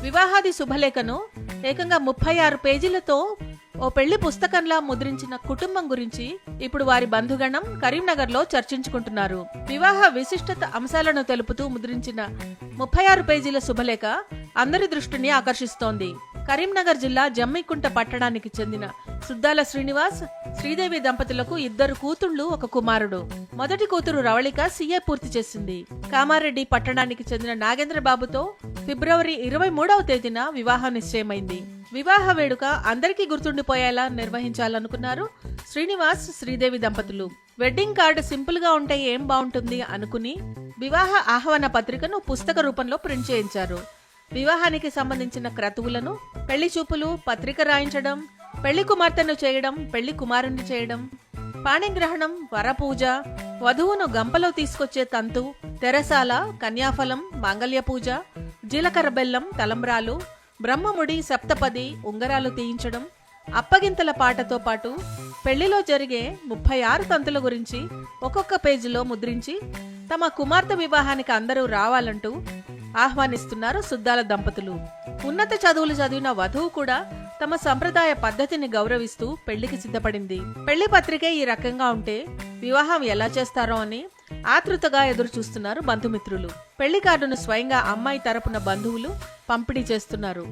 వివాహాది శుభలేఖను ఏకంగా 36 పేజీలతో ఓ పెళ్లి పుస్తకంలా ముద్రించిన కుటుంబం గురించి ఇప్పుడు వారి బంధుగణం కరీంనగర్లో చర్చించుకుంటున్నారు. వివాహ విశిష్టత అంశాలను తెలుపుతూ ముద్రించిన 36 పేజీల శుభలేఖ అందరి దృష్టిని ఆకర్షిస్తోంది. కరీంనగర్ జిల్లా జమ్మికుంట పట్టణానికి చెందిన సుద్దాల శ్రీనివాస్, శ్రీదేవి దంపతులకు 2 కూతుళ్లు, 1 కుమారుడు. మొదటి కూతురు రవళిక సీఏ పూర్తి చేసింది. కామారెడ్డి పట్టణానికి చెందిన నాగేంద్రబాబుతో ఫిబ్రవరి 23వ తేదీన వివాహం నిశ్చయమైంది. వివాహ వేడుక అందరికీ గుర్తుండిపోయేలా నిర్వహించాలనుకున్నారు శ్రీనివాస్, శ్రీదేవి దంపతులు. వెడ్డింగ్ కార్డు సింపుల్ గా ఉంటే ఏం బాగుంటుంది అనుకుని వివాహ ఆహ్వాన పత్రికను పుస్తక రూపంలో ప్రింట్ చేయించారు. వివాహానికి సంబంధించిన క్రతువులను, పెళ్లి చూపులు, పత్రిక రాయించడం, పెళ్లి కుమార్తెను చేయడం, పెళ్లి కుమారుణ్ణి చేయడం, పాణిగ్రహణం, వరపూజ, వధువును గంపలో తీసుకొచ్చే తంతు, తెరసాల, కన్యాఫలం, మాంగళ్య పూజ, జీలకర్ర బెల్లం, తలంబ్రాలు, బ్రహ్మముడి, సప్తపది, ఉంగరాలు తీయించడం, అప్పగింతల పాటతో పాటు పెళ్లిలో జరిగే 36 తంతుల గురించి ఒక్కొక్క పేజీలో ముద్రించి తమ కుమార్తె వివాహానికి అందరూ రావాలంటూ ఆహ్వానిస్తున్నారు సుద్దాల దంపతులు. ఉన్నత చదువులు చదివిన వధువు కూడా తమ సంప్రదాయ పద్ధతిని గౌరవిస్తూ పెళ్లికి సిద్ధపడింది. పెళ్లి పత్రికే ఈ రకంగా ఉంటే వివాహం ఎలా చేస్తారో అని ఆతృతగా ఎదురు చూస్తున్నారు బంధుమిత్రులు. పెళ్లి కార్డును స్వయంగా అమ్మాయి తరపున బంధువులు పంపిణీ చేస్తున్నారు.